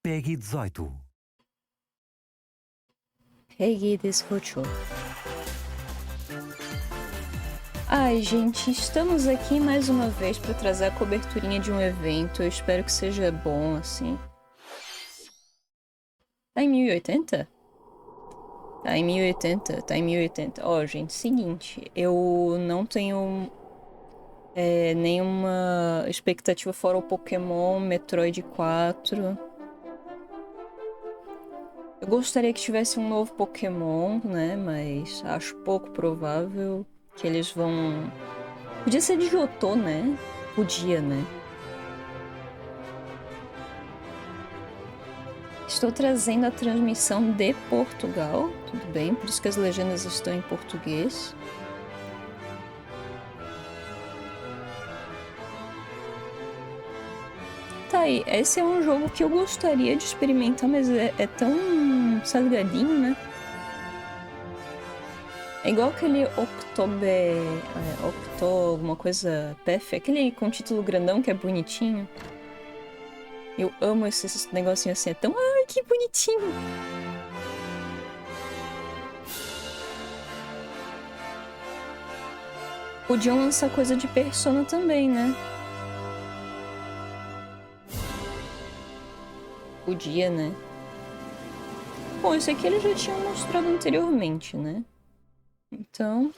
Pegue 18. Pegue 18. Ai, gente, estamos aqui mais uma vez para trazer a coberturinha de um evento. Eu espero que seja bom, assim. Tá em 1080? Tá em 1080, tá em 1080. Ó, gente, seguinte, eu não tenho nenhuma expectativa fora o Pokémon, Metroid 4. Eu gostaria que tivesse um novo Pokémon, né, mas acho pouco provável que eles vão... Podia ser de Johto, né? Podia, né? Estou trazendo a transmissão de Portugal, tudo bem, por isso que as legendas estão em português. Tá aí, esse é um jogo que eu gostaria de experimentar, mas é tão salgadinho, né? É igual aquele Octo alguma coisa PF, aquele com título grandão que é bonitinho. Eu amo esses negocinhos assim, é tão... Ai, que bonitinho! Podiam lançar coisa de Persona também, né? Podia, né? Bom, esse aqui eles já tinham mostrado anteriormente, né? Então...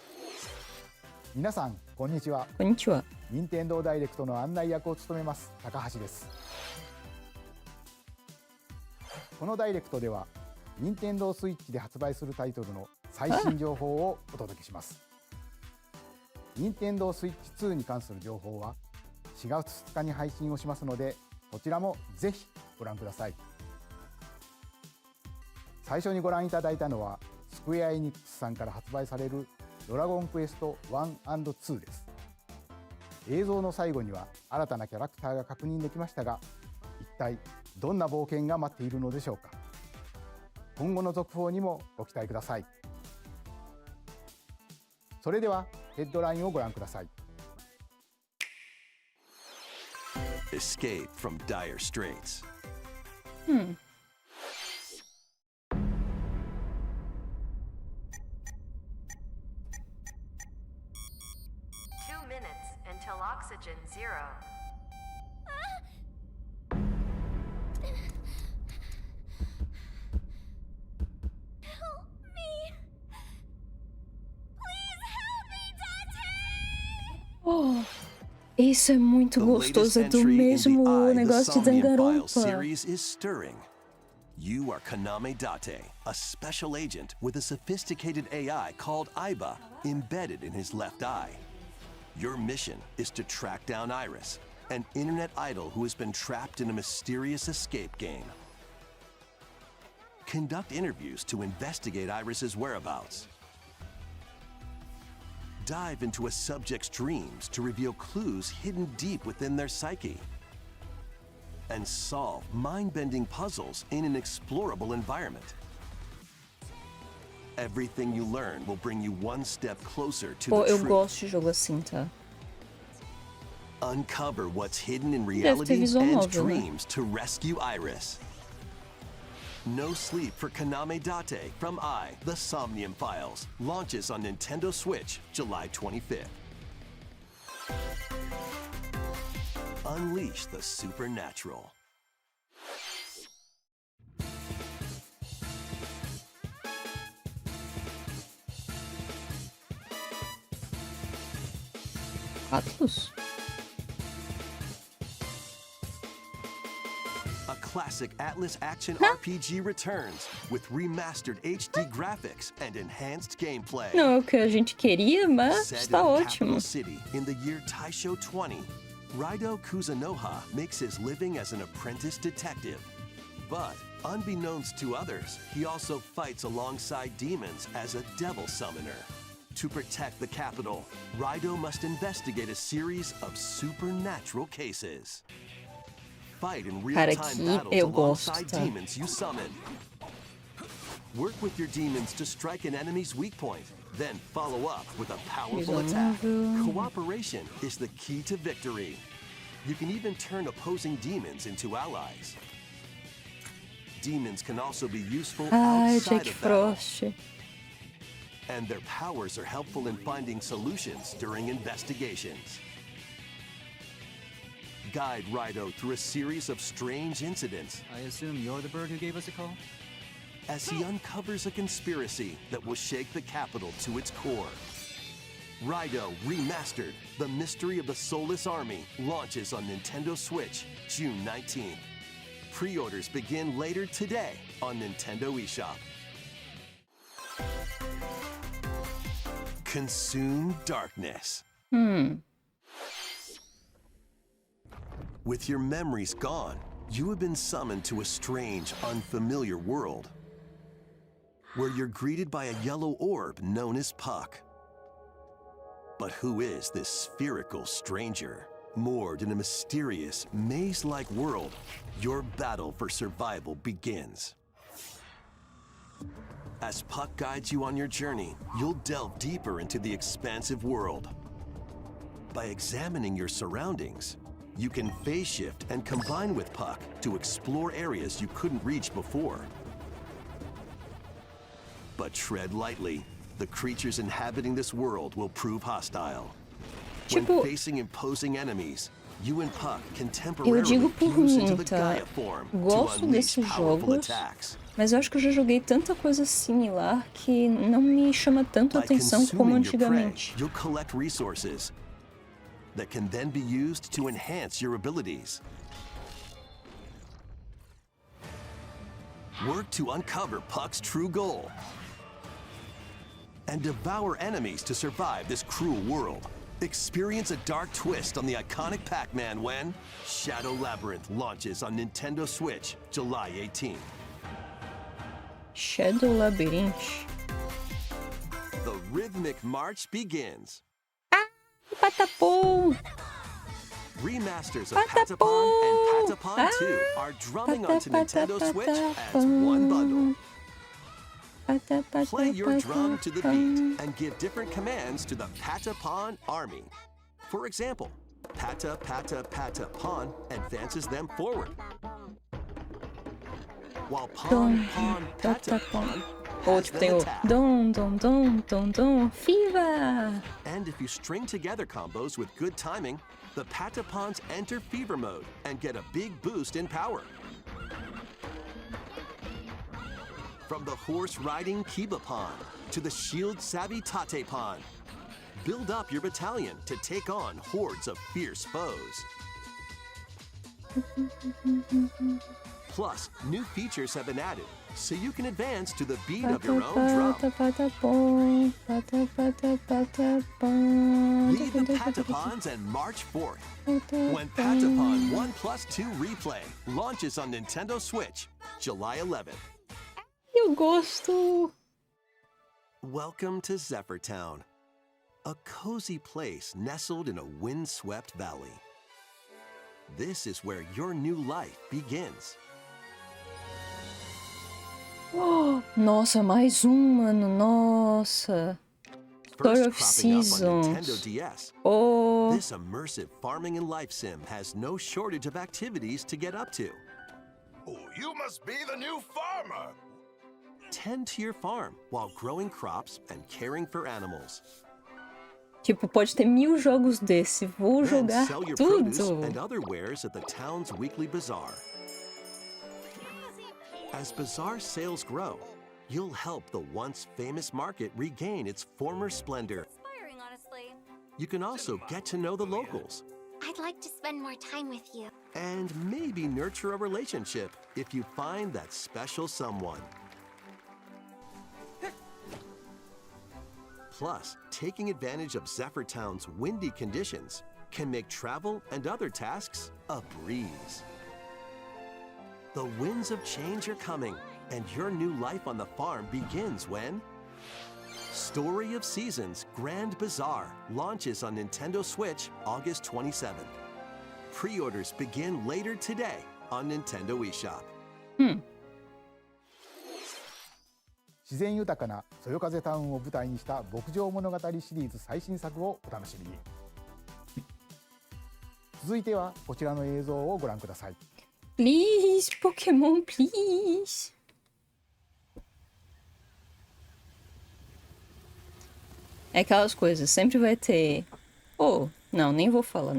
皆さんこんにちは。こんにちは。任天堂ダイレクトの案内役を務めます高橋です。このダイレクトでは任天堂スイッチで発売するタイトルの最新情報をお届けします。任天堂スイッチ2に関する情報は4月2日に配信をしますので、こちらもぜひご覧ください。最初にご覧いただいたのはスクエアエニックスさんから発売されるドラゴンクエスト 1&2 です。映像の最後には新たなキャラクターが確認できましたが、一体どんな冒険が待っているのでしょうか。今後の続報にもご期待ください。それではヘッドラインをご覧ください。 Escape from dire straits. 2 minutes until oxygen 0. Help me. Please help me, Dante. Oh, isso é muito The gostoso, latest é do entry in mesmo the I, the negócio de Somnium Files Danganronpa. series is stirring. You are Kaname Date, a special agent with a sophisticated AI called Aiba embedded in his left eye. Your mission is to track down Iris, an internet idol who has been trapped in a mysterious escape game. Conduct interviews to investigate Iris's whereabouts. Dive into a subject's dreams to reveal clues hidden deep within their psyche. And solve mind-bending puzzles in an explorable environment. Everything you learn will bring you one step closer to Pô, the eu truth. gosto de jogo assim, tá? Uncover what's hidden in Deve ter reality visual and novel, né? dreams to rescue Iris. No Sleep for Kaname Date from I, The Somnium Files, launches on Nintendo Switch July 25th. Unleash the supernatural. Atlus? A classic Atlas action RPG returns with remastered HD graphics and enhanced gameplay. Não é o que a gente queria, mas Set tá in the ótimo. capital city in the year Taisho 20, Raido Kuzunoha makes his living as an apprentice detective. But unbeknownst to others, he also fights alongside demons as a devil summoner. To protect the capital, Raido must investigate a series of supernatural cases. Fight in Cara, real-time aqui battles eu gosto, alongside tá? demons you summon. Work with your demons to strike an enemy's weak point, then follow up with a powerful attack. Cooperation is the key to victory. You can even turn opposing demons into allies. demons can also be useful Ai, outside Jack of battle, Frost. and their powers are helpful in finding solutions during investigations. Guide Rido through a series of strange incidents I assume you're the bird who gave us a call? as he uncovers a conspiracy that will shake the capital to its core. Rido Remastered, The Mystery of the Soulless Army, launches on Nintendo Switch June 19th. Pre-orders begin later today on Nintendo eShop. Consume darkness. With your memories gone, you have been summoned to a strange, unfamiliar world where you're greeted by a yellow orb known as Puck. But who is this spherical stranger? Moored in a mysterious, maze-like world, your battle for survival begins. As Puck guides you on your journey, you'll delve deeper into the expansive world. By examining your surroundings, you can phase shift and combine with Puck to explore areas you couldn't reach before. But tread lightly. The creatures inhabiting this world will prove hostile. When Tipo, facing imposing enemies, you and Puck can eu temporarily digo por fuse into mim, the tá? Gaia form to Gosto unleash desses powerful jogos, attacks. mas eu acho que eu já joguei tanta coisa similar que não me chama tanto a By atenção como consuming your prey, antigamente. you'll collect resources that can then be used to enhance your abilities. Work to uncover Puck's true goal and devour enemies to survive this cruel world. Experience a dark twist on the iconic Pac-Man when Shadow Labyrinth launches on Nintendo Switch July 18th. Shadow Labyrinth. The rhythmic march begins. Patapom! Remasters of Patapon and Patapon 2 are drumming onto Nintendo Switch as one bundle. Play your drum to the beat and give different commands to the Patapon army. For example, Pata Pata Patapon advances them forward, while Pon Pon Patapon Ou has tipo, tem them o attack. dom, dom, dom, dom, dom, Fiva! And if you string together combos with good timing, the Patapons enter fever mode and get a big boost in power. From the horse-riding Kibapon to the shield-savvy Tatepon, build up your battalion to take on hordes of fierce foes. Plus, new features have been added, so you can advance to the beat of your own drum. Patapom, patapom. Lead the Patapons and march forth when Patapon 1+2 Replay launches on Nintendo Switch July 11th. Eu gosto! Welcome to Zephyr Town, a cozy place nestled in a windswept valley. This is where your new life begins. Oh, nossa, mais um, mano, nossa. Story First of cropping up on Nintendo Seasons. DS, Oh, this immersive farming and life sim has no shortage of activities to get up to. Oh, you must be the new farmer. Tend to your farm while growing crops and caring for animals. tipo, pode ter 1000 jogos desse. Vou Then jogar sell your produce tudo. and other wares at the town's weekly bazaar. As bazaar sales grow, you'll help the once famous market regain its former splendor. Inspiring, honestly. You can also get to know the locals I'd like to spend more time with you. and maybe nurture a relationship if you find that special someone. Plus, taking advantage of Zephyr Town's windy conditions can make travel and other tasks a breeze. The winds of change are coming, and your new life on the farm begins when Story of Seasons Grand Bazaar launches on Nintendo Switch August 27th. Pre-orders begin later today on Nintendo eShop. 自然豊かなそよ風タウンを舞台にした牧場物語シリーズ最新作をお楽しみに。続いてはこちらの映像をご覧ください。Please, Pokémon, please. É aquelas coisas, sempre vai ter... Oh, não, nem vou falar.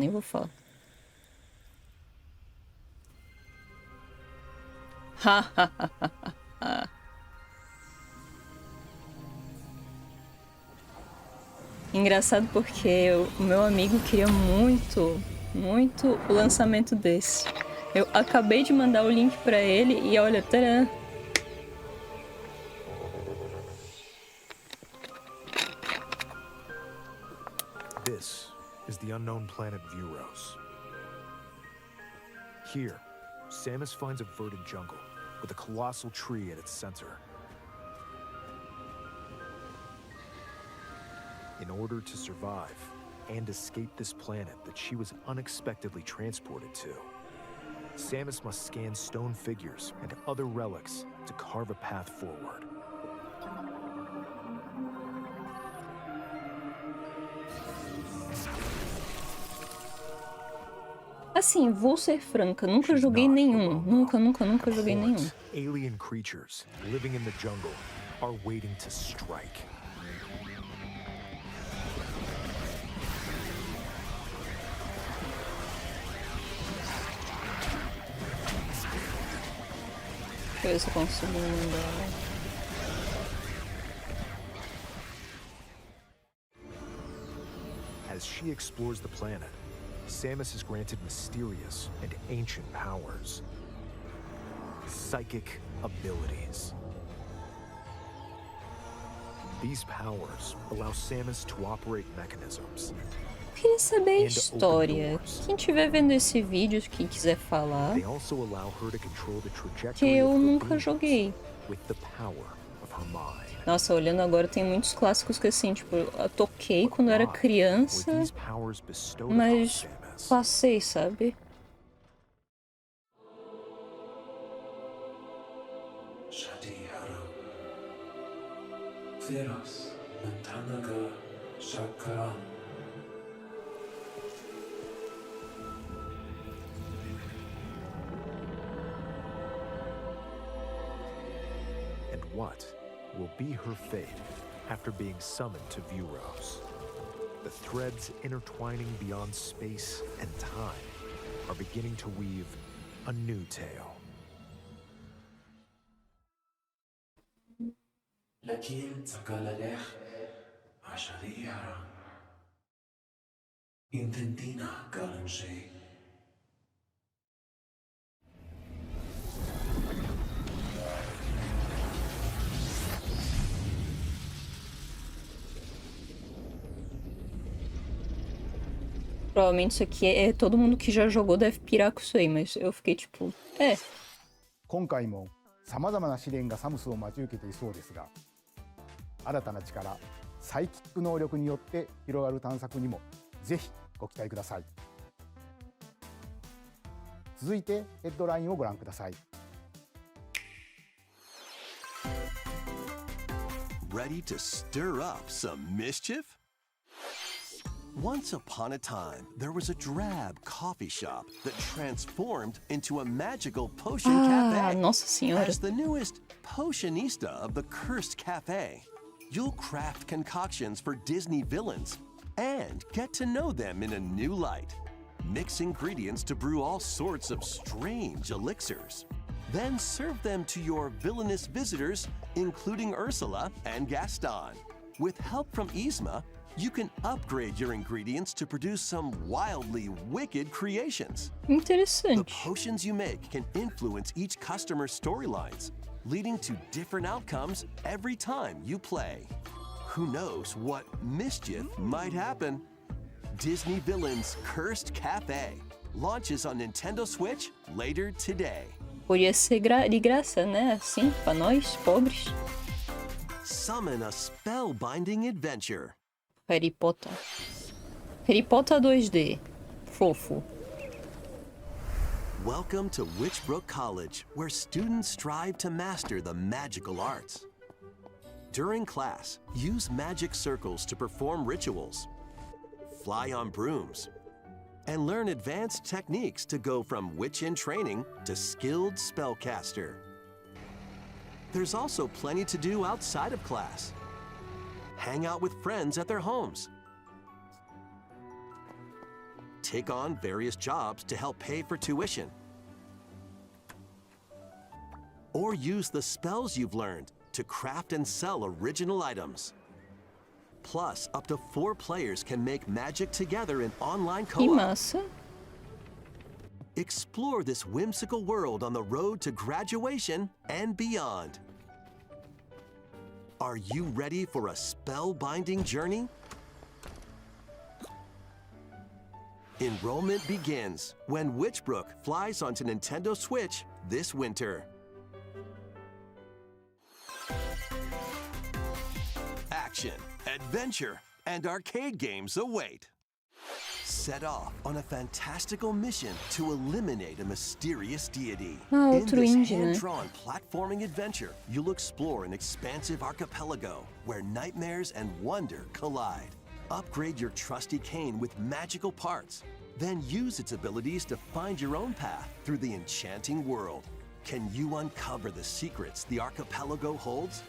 Engraçado porque o meu amigo queria muito o lançamento desse. Eu acabei de mandar o link pra ele e olha, tcharam! This is the unknown planet Vuros. Here, Samus finds a verdant jungle with a colossal tree at its center. In order to survive and escape this planet that she was unexpectedly transported to, Samus must scan stone figures and other relics to carve a path forward. Assim, vou ser franca, nunca joguei nenhum. Nunca joguei nenhum. Alien creatures living in the jungle are waiting to strike. Deixa eu ver se eu consigo mandar. As she explores the planet, Samus is granted mysterious and ancient powers. Psychic abilities. These powers allow Samus to operate mechanisms. Eu queria saber a história. Quem estiver vendo esse vídeo, que quiser falar, They also allow her to control the que trajectory eu of the nunca winds joguei. with the power of her mind. Nossa, olhando agora, tem muitos clássicos que assim, tipo, eu toquei quando eu era Why criança, were these powers bestowed upon mas Samus? passei, sabe? And what will be her fate after being summoned to Vuros? The threads intertwining beyond space and time are beginning to weave a new tale. لكن تقال عشرية intentina galanjay. Provavelmente isso aqui todo mundo que já jogou deve pirar com isso aí, mas eu fiquei tipo,今回もさまざまな試練がサムスを待ち受けていそうですが、新たな力サイキック能力によって広がる探索にもぜひご期待ください。続いてヘッドラインをご覧ください。 Ready to stir up some mischief? Once upon a time, there was a drab coffee shop that transformed into a magical potion cafe. Nossa Senhora. As the newest potionista of the cursed cafe, you'll craft concoctions for Disney villains and get to know them in a new light. Mix ingredients to brew all sorts of strange elixirs. Then serve them to your villainous visitors, including Ursula and Gaston. With help from Yzma, you can upgrade your ingredients to produce some wildly wicked creations. The Interessante. potions you make can influence each customer's storylines, leading to different outcomes every time you play. Who knows what mischief might happen? Disney Villains Cursed Cafe launches on Nintendo Switch later today. Podia ser de graça, né? Assim, pra nós, pobres. Summon a spellbinding adventure. Harry Potter. Harry Potter 2D. Fofo. Welcome to Witchbrook College, where students strive to master the magical arts. During class, use magic circles to perform rituals, fly on brooms, and learn advanced techniques to go from witch in training to skilled spellcaster. There's also plenty to do outside of class. Hang out with friends at their homes. Take on various jobs to help pay for tuition. Or use the spells you've learned to craft and sell original items. Plus, up to 4 players can make magic together in online Que co-op. massa. Explore this whimsical world on the road to graduation and beyond. Are you ready for a spellbinding journey? Enrollment begins when Witchbrook flies onto Nintendo Switch this winter. Action, adventure, and arcade games await. Set off on a fantastical mission to eliminate a mysterious deity. Ah, In outro this indie, né? hand-drawn platforming adventure, you'll explore an expansive archipelago where nightmares and wonder collide. Upgrade your trusty cane with magical parts, then use its abilities to find your own path through the enchanting world. Can you uncover the secrets the archipelago holds?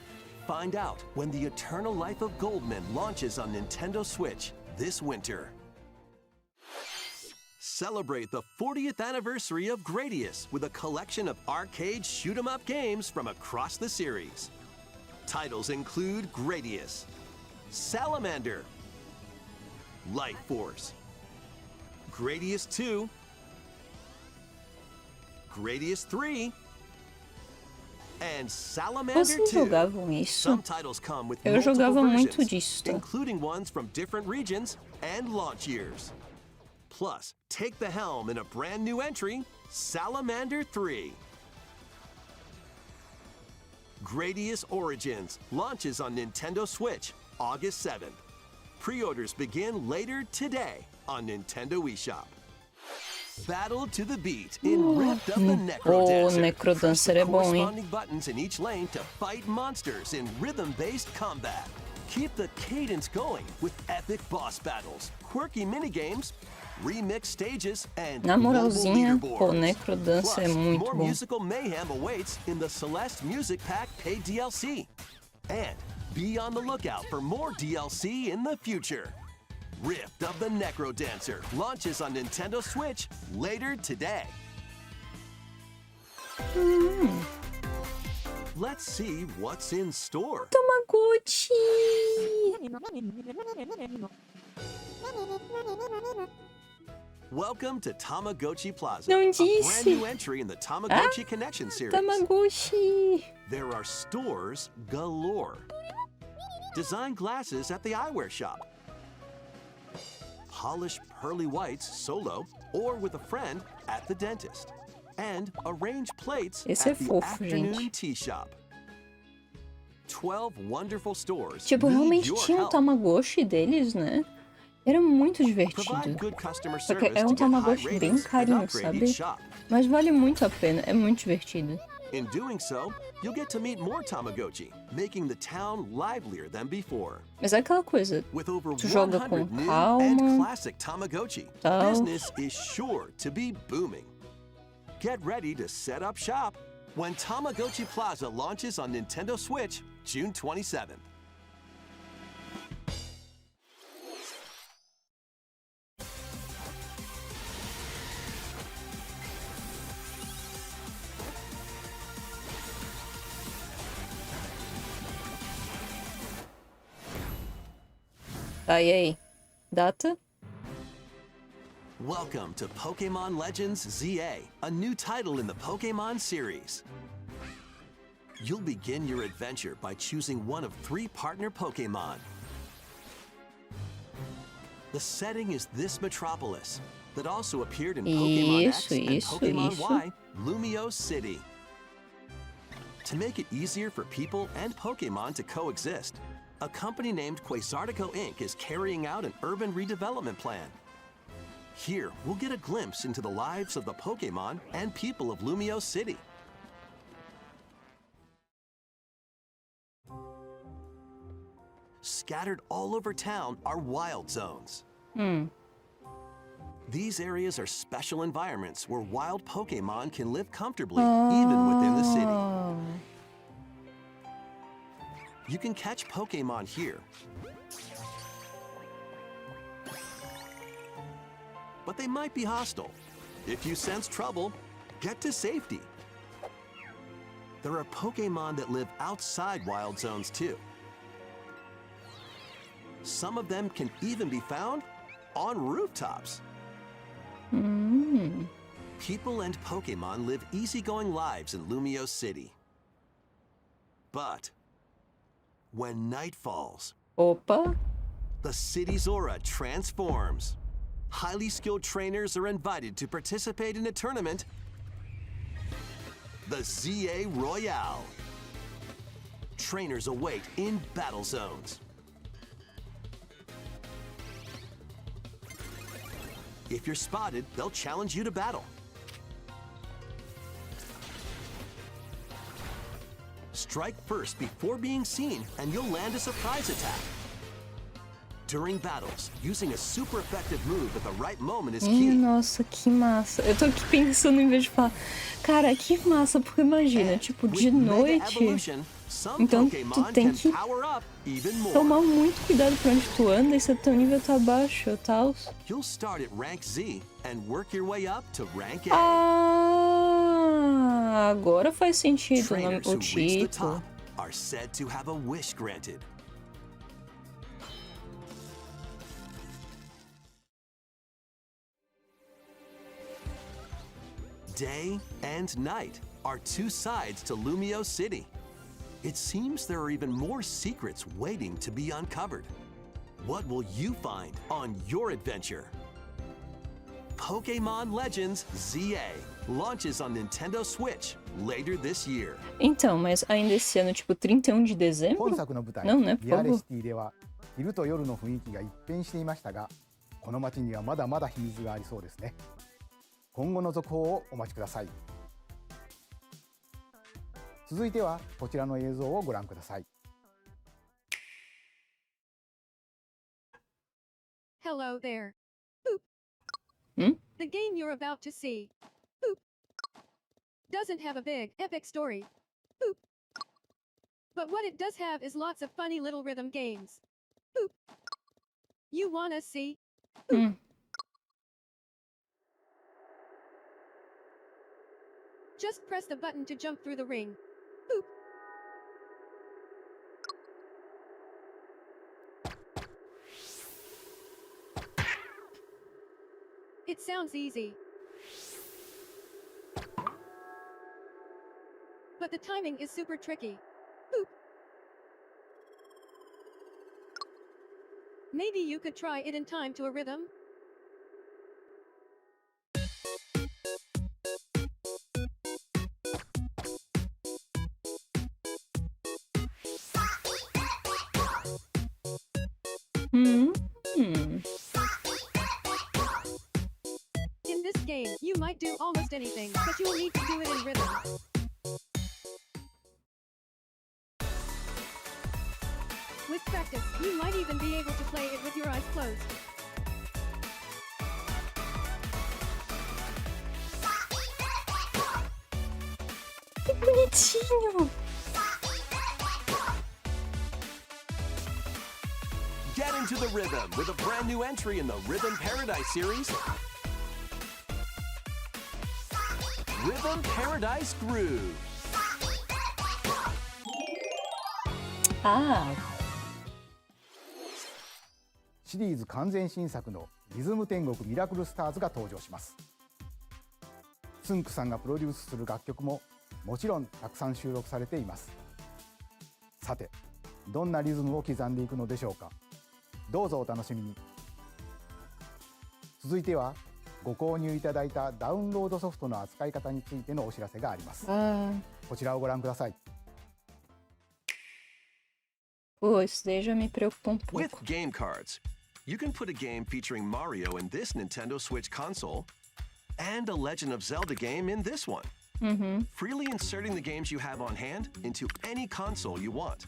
Find out when the Eternal Life of Goldman launches on Nintendo Switch this winter. Celebrate the 40th anniversary of Gradius with a collection of arcade shoot-'em-up games from across the series. Titles include Gradius, Salamander, Light Force, Gradius 2, Gradius 3, and Salamander Vocês 2. jogavam isso? Some titles come with Eu multiple jogava muito versions, disso. including ones from different regions and launch years. Plus, take the helm in a brand new entry, Salamander 3. Gradius Origins launches on Nintendo Switch August 7th. Pre-orders begin later today on Nintendo eShop. Battle to the beat in Rift of the Necrodancer. Necrodancer Press the é bom, hein? corresponding buttons in each lane to fight monsters in rhythm-based combat. Keep the cadence going with epic boss battles, quirky minigames, remix stages, and Na moralzinha, global pô, leaderboards. Necrodancer é Plus, muito more bom. musical mayhem awaits in the Celeste Music Pack paid DLC. And be on the lookout for more DLC in the future. Rift of the Necrodancer launches on Nintendo Switch later today. Let's see what's in store. Tamagotchi! Welcome to Tamagotchi Plaza, Não a brand disse. new entry in the Tamagotchi Connection series. Tamagotchi! There are stores galore. Design glasses at the eyewear shop. Polish pearly whites solo or with a friend at the dentist. And arrange plates Esse é at the fofo, afternoon gente. tea shop. 12 wonderful stores. Tipo, need realmente your tinha um help. Tamagotchi deles, né? Era muito divertido. Provide good customer Só que service é to um get high Tamagotchi bem ratings and carinho, upgrade sabe? each shop. Mas vale muito a pena, é muito divertido. In doing so, you'll get to meet more Tamagotchi, making the town livelier than before. Mas é aquela coisa, With over tu joga 100 com new calma, and classic Tamagotchi, tal. business is sure to be booming. Get ready to set up shop when Tamagotchi Plaza launches on Nintendo Switch June 27th. Tá, e aí? Data? Welcome to Pokemon Legends ZA, a new title in the Pokemon series. You'll begin your adventure by choosing one of 3 partner Pokemon. The setting is this metropolis that also appeared in Pokemon X and Pokemon Y, Lumio City. To make it easier for people and Pokemon to coexist, a company named Quasartico Inc. is carrying out an urban redevelopment plan. Here, we'll get a glimpse into the lives of the Pokemon and people of Lumio City. Scattered all over town are wild zones. These areas are special environments where wild Pokémon can live comfortably, even within the city. You can catch Pokémon here. But they might be hostile. If you sense trouble, get to safety. There are Pokémon that live outside wild zones too. Some of them can even be found on rooftops. People and Pokémon live easygoing lives in Lumio City. But when night falls, Opa! the city's aura transforms. Highly skilled trainers are invited to participate in a tournament, the ZA Royale. Trainers await in battle zones. If you're spotted, they'll challenge you to battle. Strike first before being seen, and you'll land a surprise attack. During battles, using a super effective move at the right moment is key. Nossa, que massa. Eu tô aqui pensando em vez de falar, cara, que massa, porque imagina, tipo, de noite. Então tu tem que tomar muito cuidado pra onde tu anda e se teu nível tá baixo e tal. You'll start at rank Z and work your way up to rank A. Ah, agora faz sentido Trainers o who reach the título. top are said to have a wish granted. Day and night are two sides to Lumio City. It seems there are even more secrets waiting to be uncovered. What will you find on your adventure? Pokémon Legends ZA launches on Nintendo Switch later this year. Então, mas ainda esse ano, tipo, 31 de dezembro? 本作の舞台、 Não, né? リ Por アレ favor. シティでは昼と夜の雰囲気が一変していましたが、この街にはまだまだ秘密がありそうですね。今後の続報をお待ちください。続いてはこちらの映像をご覧ください。 Hello there. Boop. The game you're about to see. Boop. Doesn't have a big, epic story. Boop. But what it does have is lots of funny little rhythm games. Boop. You wanna see? Boop. Just press the button to jump through the ring. Boop. It sounds easy. But the timing is super tricky. Boop. Maybe you could try it in time to a rhythm? In this game, you might do almost anything, but you will need to do it in rhythm. With practice, you might even be able to play it with your eyes closed. Que bonitinho! Get into the rhythm with a brand new entry in the Rhythm Paradise series. Rhythm Paradise Groove. Ah, シリーズ完全新作のリズム天国ミラクルスターズが登場します。つんくさんがプロデュースする楽曲ももちろんたくさん収録されています。さて、どんなリズムを刻んでいくのでしょうか。どうぞお楽しみに。続いてはご購入いただいたダウンロードソフトの扱い方についてのお知らせがあります。こちらをご覧ください。Pô, isso daí já me preocupa um With pouco. game cards, you can put a game featuring Mario in this Nintendo Switch console and a Legend of Zelda game in this one. Freely inserting the games you have on hand into any console you want.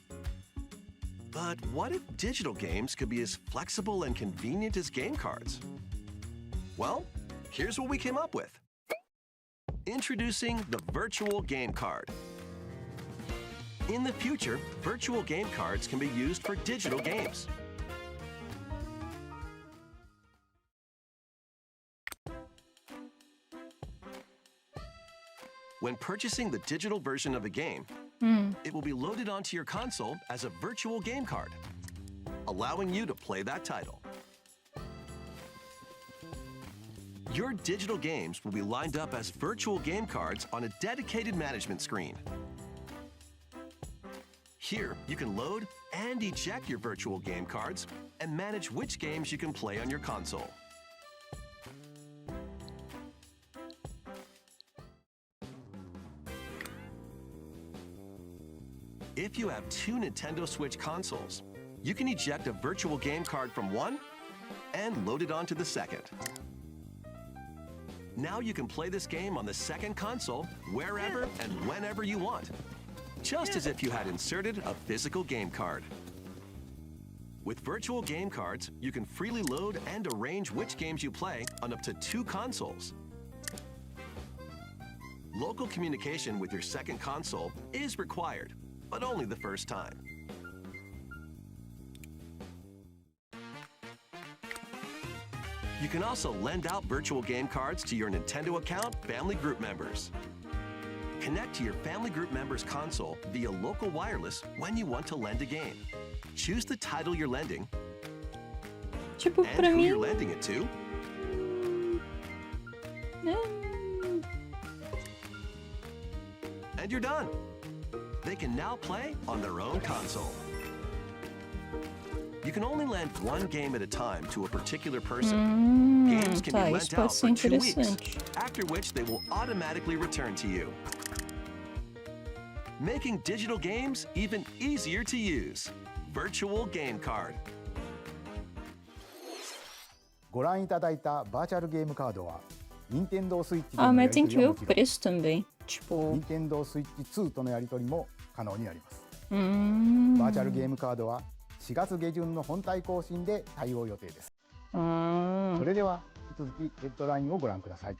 But what if digital games could be as flexible and convenient as game cards? Well, here's what we came up with. Introducing the virtual game card. In the future, virtual game cards can be used for digital games. When purchasing the digital version of a game, it will be loaded onto your console as a virtual game card, allowing you to play that title. Your digital games will be lined up as virtual game cards on a dedicated management screen. Here, you can load and eject your virtual game cards and manage which games you can play on your console. If you have two Nintendo Switch consoles, you can eject a virtual game card from one and load it onto the second. Now you can play this game on the second console wherever and whenever you want, just as if you had inserted a physical game card. With virtual game cards, you can freely load and arrange which games you play on up to two consoles. Local communication with your second console is required, but only the first time. You can also lend out virtual game cards to your Nintendo account family group members. Connect to your family group members' console via local wireless when you want to lend a game. Choose the title you're lending Tipo, and pra who mim... you're lending it to. And you're done. They can now play on their own console. You can only lend one game at a time to a particular person. Games can be lent out for 2 weeks, after which they will automatically return to you. Making digital games even easier to use. Virtual Game Card. ご覧いただいたバーチャルゲームカードは Nintendo Switch で Ah, のや mas り tem 取 que り ver は o もちろん preço também. Tipo... Nintendo Switch 2とのやり取りも可能になります。バーチャルゲームカードは4月下旬の本体更新で対応予定です。それでは引き続きヘッドラインをご覧ください。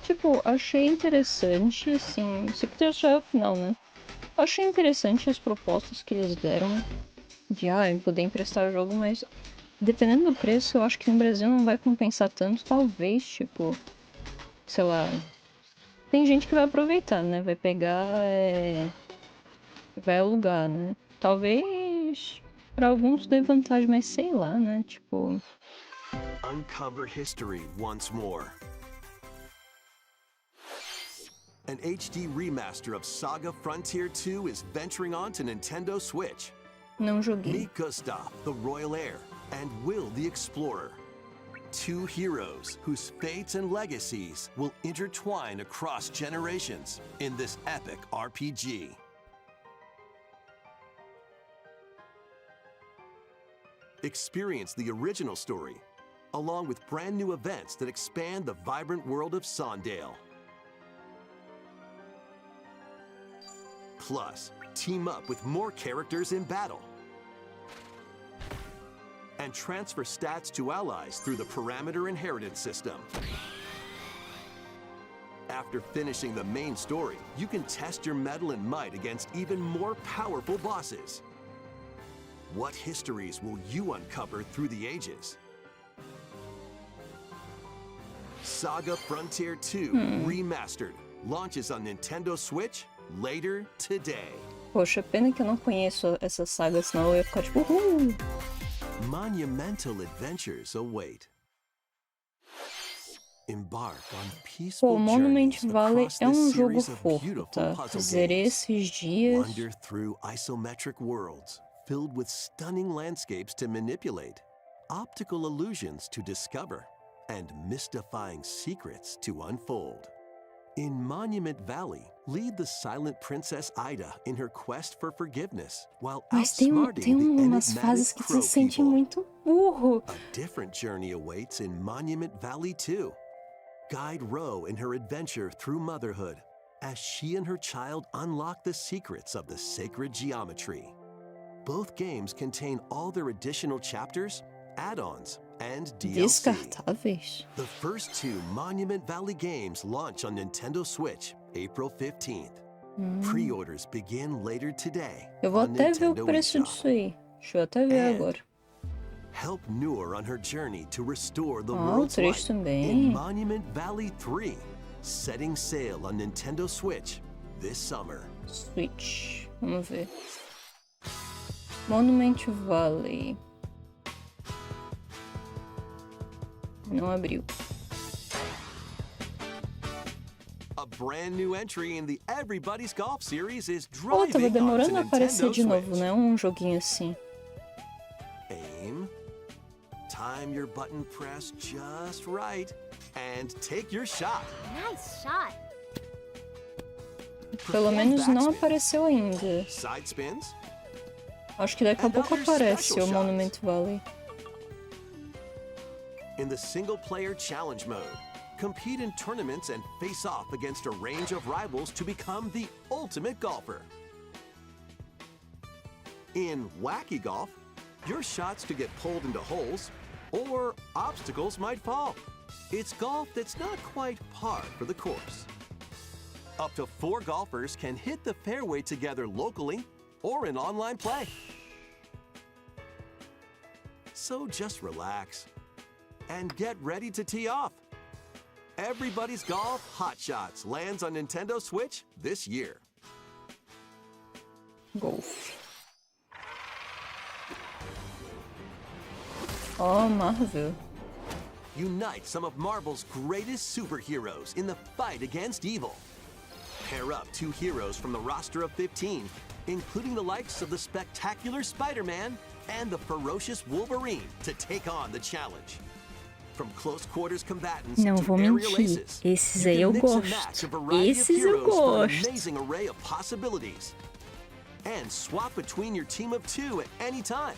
Tipo, achei interessante, assim, isso aqui já é o final, né? Achei interessante as propostas que eles deram de, poder emprestar o jogo, mas dependendo do preço, eu acho que no Brasil não vai compensar tanto, talvez, tipo, sei lá, tem gente que vai aproveitar, né? Vai pegar, vai alugar, né? Talvez pra alguns dê vantagem, mas sei lá, né? Tipo... Uncover history once more. An HD remaster of Saga Frontier 2 is venturing on to Nintendo Switch. Não joguei. Meet Gustav, the Royal Heir, and Will, the Explorer. Two heroes whose fates and legacies will intertwine across generations in this epic RPG. Experience the original story, along with brand new events that expand the vibrant world of Sondale. Plus, team up with more characters in battle. And transfer stats to allies through the parameter inheritance system. After finishing the main story, you can test your mettle and might against even more powerful bosses. What histories will you uncover through the ages? Saga Frontier 2 Remastered launches on Nintendo Switch later today. Poxa, pena que eu não conheço essa saga, senão eu ia ficar tipo... Monumental adventures await. Embark on Pô, peaceful Monument journeys Valley across é this jogo series of fofo, beautiful tá? puzzle Zerei games. esses dias. Wander through isometric worlds filled with stunning landscapes to manipulate, optical illusions to discover, and mystifying secrets to unfold. In Monument Valley, lead the silent Princess Ida in her quest for forgiveness, while Mas tem outsmarting the umas fases enigmatic que tu Crow se sente people. muito burro. A different journey awaits in Monument Valley 2. Guide Ro in her adventure through motherhood as she and her child unlock the secrets of the sacred geometry. Both games contain all their additional chapters, add-ons, and DLC. Descartáveis. The first two Monument Valley games launch on Nintendo Switch April 15th. Pre-orders begin later today Eu vou on até ver o Nintendo preço eShop. disso aí. Deixa eu até ver And agora. help Noor on her journey to restore the O world's 3 light também. in Monument Valley 3, setting sail on Nintendo Switch this summer. Switch. Vamos ver. Monument Valley. Não abriu. A brand new entry in the Everybody's Golf series is Pô, tava driving onto demorando a aparecer Nintendo de novo, Switch. né? Um joguinho assim. Aim, time your button press just right, and take your shot. Nice shot. Pelo Perform menos não backspins, apareceu ainda. side spins, Acho que daqui a And pouco other aparece special o shots. Monument Valley. in the single-player challenge mode. Compete in tournaments and face off against a range of rivals to become the ultimate golfer. In Wacky Golf, your shots could get pulled into holes, or obstacles might fall. It's golf that's not quite par for the course. Up to 4 golfers can hit the fairway together locally or in online play. So just relax and get ready to tee off. Everybody's Golf Hot Shots lands on Nintendo Switch this year. Golf. Oh, Marvel. Unite some of Marvel's greatest superheroes in the fight against evil. Pair up 2 heroes from the roster of 15, including the likes of the spectacular Spider-Man and the ferocious Wolverine, to take on the challenge. From close quarters combatants Não to vou aerial mentir, aces, esses you aí can eu mix and match gosto. a variety of Esses eu heroes for an gosto. amazing array of possibilities. And swap between your team of 2 at any time.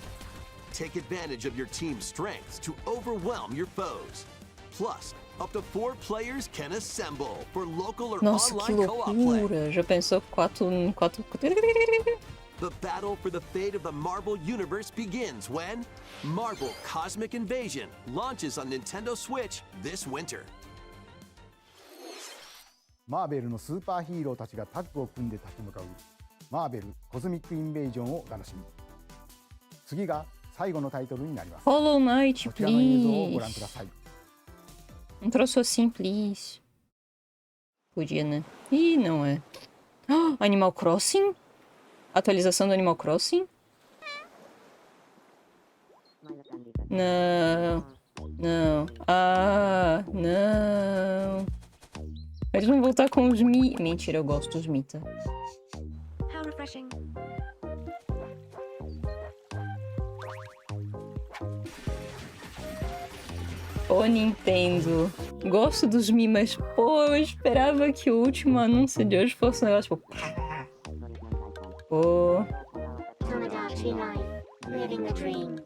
Take advantage of your team's strengths to overwhelm your foes. Plus, up to 4 players can assemble for local or Nossa, que online co-op play. loucura. Já pensou 4... The battle for the fate of the Marvel Universe begins when Marvel Cosmic Invasion launches on Nintendo Switch this winter. マーベルのスーパーヒーローたちがタッグを組んで立ち向かうマーベルコズミックインベージョンをお楽しみ。次が最後のタイトルになります。 Hollow Knight, こちらの映像をご覧 please. ください。 Um troço assim, please. Podia, né? Ih, não é. Ah, Animal Crossing? Atualização do Animal Crossing? Não. Não. Ah, não. Eles vão voltar com os Mi... Mentira, eu gosto dos Mita. How refreshing. Ô, Nintendo. Gosto dos Mi, mas, pô, eu esperava que o último anúncio de hoje fosse um negócio, tipo... Pô... Tomodachi life, living the dream.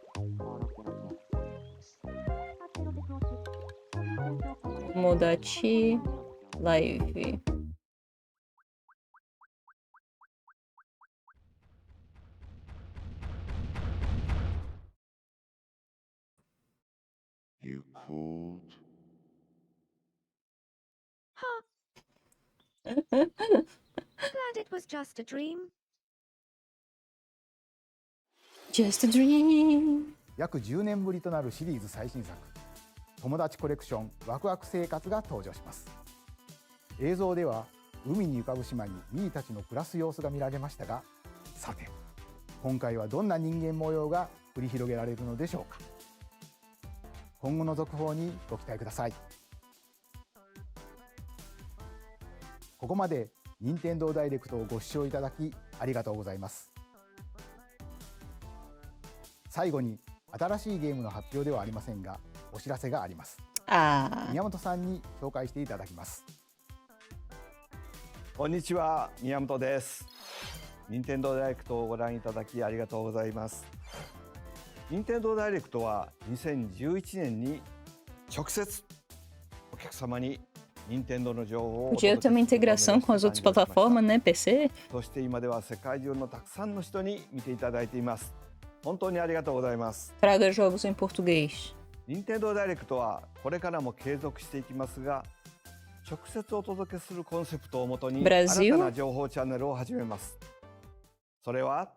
Tomodachi Live. You pulled. Glad it was just a dream. Just a dream. 約10年ぶりとなるシリーズ最新作友達コレクションワクワク生活が登場します。映像では海に浮かぶ島にミーたちの暮らす様子が見られましたが、さて今回はどんな人間模様が繰り広げられるのでしょうか。今後の続報にご期待ください。ここまで任天堂ダイレクトをご視聴いただきありがとうございます。最後に新しいゲームの発表ではありませんが、お知らせがあります。宮本さんに紹介していただきます。こんにちは、宮本です。任天堂ダイレクトをご覧いただきありがとうございます。任天堂ダイレクトは2011年に直接お客様に任天堂の情報を Podia ter uma integração com as outras plataformas, né? PC? そして今では世界中のたくさんの人に見ていただいています。本当にありがとうございます。Traga jogos em português. 任天堂ダイレクトはこれからも継続していきますが、直接お届けするコンセプトをもとに新たな情報チャンネルを始めます。それは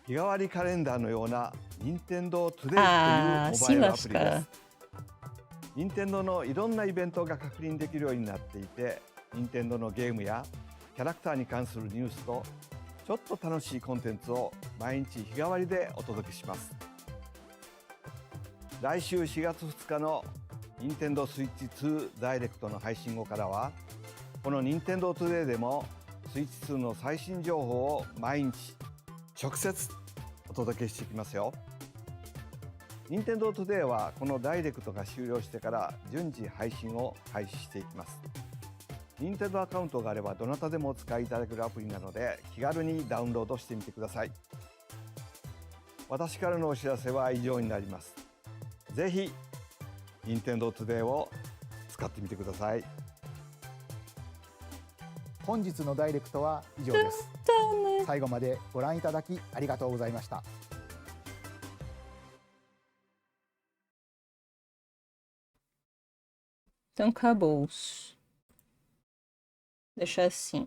日替わりカレンダーのような任天堂トゥデイというモバイルアプリです。任天堂のいろんなイベントが確認できるようになっていて、任天堂のゲームやキャラクターに関するニュースとちょっと楽しいコンテンツを毎日日替わりでお届けします。来週4月2日の任天堂スイッチ2ダイレクトの配信後からは、この任天堂トゥデイでもスイッチ2の最新情報を毎日直接お届けしていきますよ。任天堂トゥデイはこのダイレクトが終了してから順次配信を開始していきます。任天堂アカウントがあればどなたでもお使いいただけるアプリなので、気軽にダウンロードしてみてください。私からのお知らせは以上になります。ぜひ任天堂トゥデイを使ってみてください。本日のダイレクトは以上です。最後までご覧いただきありがとうございました。Então acabou. Deixar assim.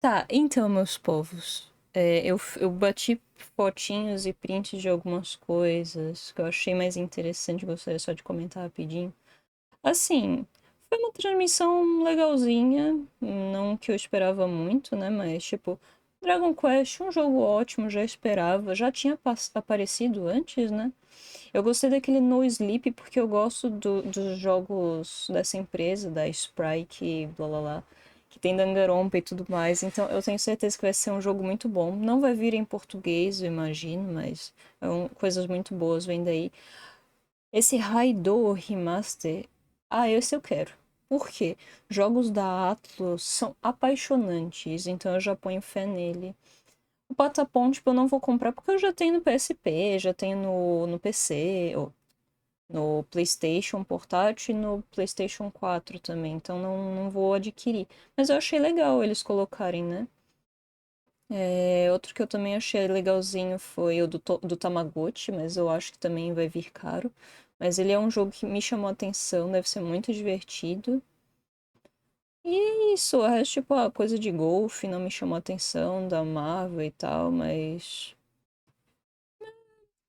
Tá, então, meus povos. Eu bati fotinhos e prints de algumas coisas que eu achei mais interessante. Gostaria só de comentar rapidinho. Assim, foi uma transmissão legalzinha. Não que eu esperava muito, né? Mas, tipo, Dragon Quest, um jogo ótimo, já esperava. Já tinha aparecido antes, né? Eu gostei daquele No Sleep porque eu gosto dos jogos dessa empresa, da Sprite, blá blá blá, que tem Danganronpa e tudo mais. Então eu tenho certeza que vai ser um jogo muito bom. Não vai vir em português, eu imagino, mas coisas muito boas vêm daí. Esse Raidou Remaster, esse eu quero. Por quê? Jogos da Atlus são apaixonantes, então eu já ponho fé nele. O Patapon, tipo, eu não vou comprar porque eu já tenho no PSP, já tenho no PC, ou no PlayStation portátil e no PlayStation 4 também, então não vou adquirir. Mas eu achei legal eles colocarem, né? Outro que eu também achei legalzinho foi o do Tamagotchi, mas eu acho que também vai vir caro. Mas ele é um jogo que me chamou a atenção, deve ser muito divertido. E isso, o resto, tipo, a coisa de golfe não me chamou a atenção, da Marvel e tal, mas...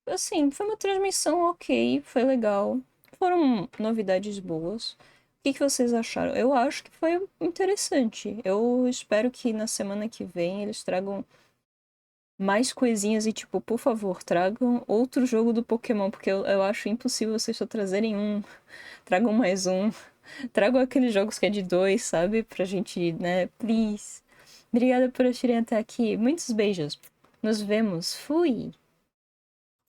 Assim, foi uma transmissão ok, foi legal. Foram novidades boas. O que vocês acharam? Eu acho que foi interessante. Eu espero que na semana que vem eles tragam mais coisinhas e, tipo, por favor, tragam outro jogo do Pokémon, porque eu acho impossível vocês só trazerem um. Tragam mais um. Tragam aqueles jogos que é de 2, sabe? Pra gente, né? Please. Obrigada por assistirem até aqui. Muitos beijos. Nos vemos. Fui!